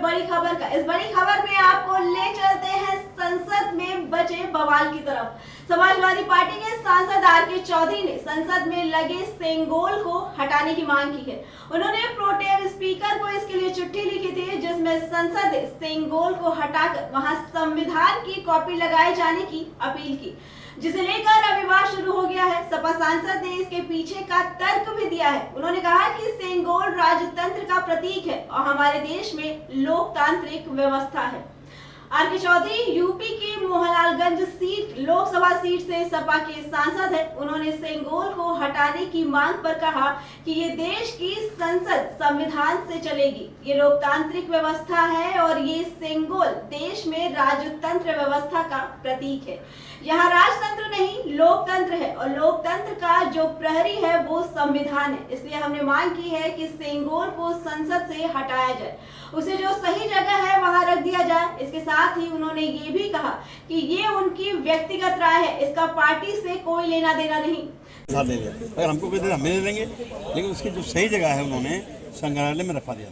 बड़ी खबर का। इस बड़ी खबर में आपको ले चलते हैं संसद में बचे बवाल की तरफ। समाजवादी पार्टी के सांसद आर.के. चौधरी ने संसद में लगे सेंगोल को हटाने की मांग की है। उन्होंने प्रोटेम स्पीकर को इसके लिए चिट्ठी लिखी थी, जिसमें संसद ने सेंगोल को हटाकर वहां संविधान की कॉपी लगाए जाने की अपील की, जिसे लेकर अब विवाद शुरू हो गया है। सपा सांसद ने इसके पीछे का तर्क भी दिया है। उन्होंने कहा कि सेंगोल राजतंत्र का प्रतीक है और हमारे देश में लोकतांत्रिक व्यवस्था है। आर.के. चौधरी यूपी की मोहनलालगंज सीट लोकसभा सीट से सपा के सांसद है। उन्होंने सेंगोल को हटाने की मांग पर कहा कि ये देश की संसद संविधान से चलेगी, ये लोकतांत्रिक व्यवस्था है और ये सेंगोल देश में राजतंत्र व्यवस्था का प्रतीक है। यहाँ राजतंत्र नहीं लोकतंत्र है और लोकतंत्र का जो प्रहरी है वो संविधान है। इसलिए हमने मांग की है कि सेंगोल को संसद से हटाया जाए, उसे जो सही जगह है वहां रख दिया जाए। इसके साथ ही उन्होंने ये भी कहा कि ये उनकी व्यक्तिगत राय है, इसका पार्टी से कोई लेना देना नहीं। अगर हमको कोई हम ले लेंगे, लेकिन उसकी जो सही जगह है उन्होंने संग्रहालय में रखवा दिया।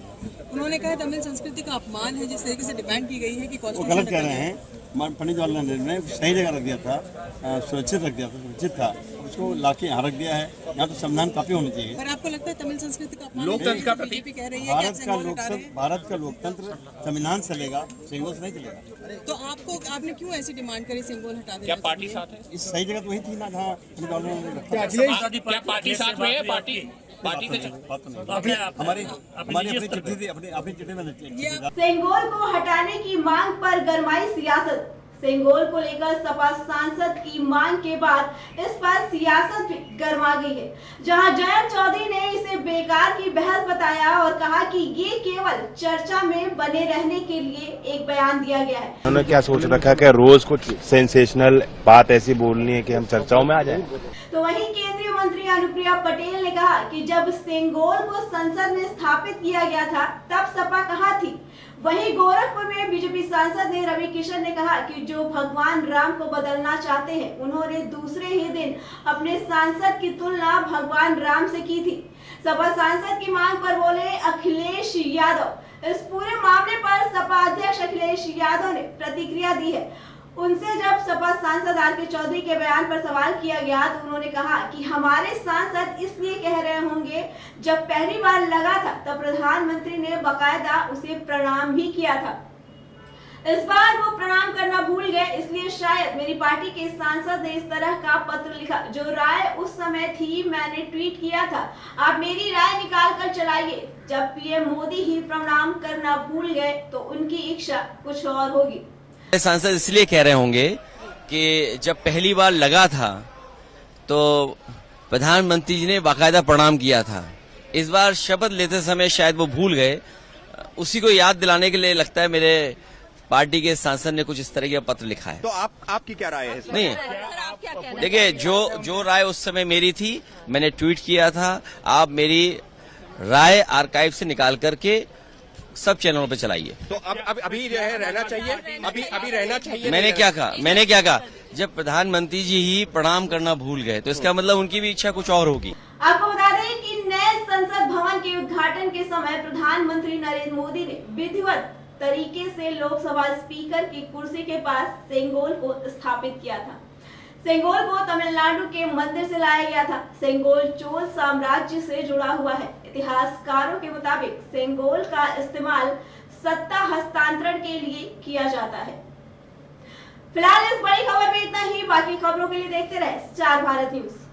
उन्होंने कहा तमिल संस्कृति का अपमान है, जिस तरीके से डिमांड की गई है कि वो गलत कह रहे हैं। पंडित जवाहरलाल नेहरू ने सही जगह रख दिया था, सुरक्षित रख दिया था, सुरक्षित था, उसको लाके यहाँ रख दिया है। यहाँ तो संविधान कॉपी होनी चाहिए। पर आपको लगता है तमिल संस्कृति का अपमान लोकतंत्र का प्रतीक कह रही है भारत का लोकतंत्र संविधान से चलेगा, सेंगोल से नहीं चलेगा। तो आपने क्यों ऐसी डिमांड करी सेंगोल हटा देना? क्या पार्टी साथ है? इस सही जगह तो वही थी ना जहाँ क्या पार्टी साथ में है? पार्टी से हमारी अपनी चिट्ठी थी, अपनी चिट्ठी में सेंगोल को हटाने की मांग पर गरमाई सियासत। सेंगोल को लेकर सपा सांसद की मांग के बाद इस पर सियासत भी गर्मा गई है, जहां जयंत चौधरी ने इसे बेकार की बहस बताया और कहा कि ये केवल चर्चा में बने रहने के लिए एक बयान दिया गया है। उन्होंने क्या सोच रखा है कि रोज कुछ सेंसेशनल बात ऐसी बोलनी है कि हम चर्चाओं में आ जाएं? तो वहीं केंद्रीय मंत्री अनुप्रिया पटेल ने कहा कि जब सेंगोल को संसद में स्थापित किया गया था तब सपा कहाँ थी। वहीं गोरखपुर में बीजेपी सांसद ने रवि किशन ने कहा कि जो भगवान राम को बदलना चाहते हैं, उन्होंने दूसरे ही दिन अपने सांसद की तुलना भगवान राम से की थी। सपा सांसद की मांग पर बोले अखिलेश यादव। इस पूरे मामले पर सपा अध्यक्ष अखिलेश यादव ने प्रतिक्रिया दी है। उनसे जब सपा सांसद आर.के. चौधरी के बयान पर सवाल किया गया तो उन्होंने कहा कि हमारे सांसद इसलिए कह रहे होंगे, जब पहली बार लगा था तब प्रधानमंत्री ने बकायदा उसे प्रणाम भी किया था। इस बार वो प्रणाम करना भूल गए, इसलिए शायद मेरी पार्टी के सांसद ने इस तरह का पत्र लिखा। जो राय उस समय थी मैंने ट्वीट किया था, आप मेरी राय निकाल कर चलाइए। जब पीएम मोदी ही प्रणाम करना भूल गए तो उनकी इच्छा कुछ और होगी। सांसद इसलिए कह रहे होंगे कि जब पहली बार लगा था तो प्रधानमंत्री जी ने बाकायदा प्रणाम किया था। इस बार शपथ लेते समय शायद वो भूल गए, उसी को याद दिलाने के लिए लगता है मेरे पार्टी के सांसद ने कुछ इस तरह का पत्र लिखा है। तो आपकी क्या राय है? नहीं, देखिए जो राय उस समय मेरी थी मैंने ट्वीट किया था। आप मेरी राय आर्काइव से निकाल करके सब चैनलों पे चलाइए। तो अब अभी रहना चाहिए, अभी रहना चाहिए। मैंने क्या कहा? जब प्रधानमंत्री जी ही प्रणाम करना भूल गए तो इसका मतलब उनकी भी इच्छा कुछ और होगी। आपको बता दें कि नए संसद भवन के उद्घाटन के समय प्रधानमंत्री नरेंद्र मोदी ने विधिवत तरीके से लोकसभा स्पीकर की कुर्सी के पास सेंगोल को स्थापित किया था। सेंगोल को तमिलनाडु के मंदिर से लाया गया था। सेंगोल चोल साम्राज्य से जुड़ा हुआ है। इतिहासकारों के मुताबिक सेंगोल का इस्तेमाल सत्ता हस्तांतरण के लिए किया जाता है। फिलहाल इस बड़ी खबर में इतना ही। बाकी खबरों के लिए देखते रहे स्टार भारत न्यूज।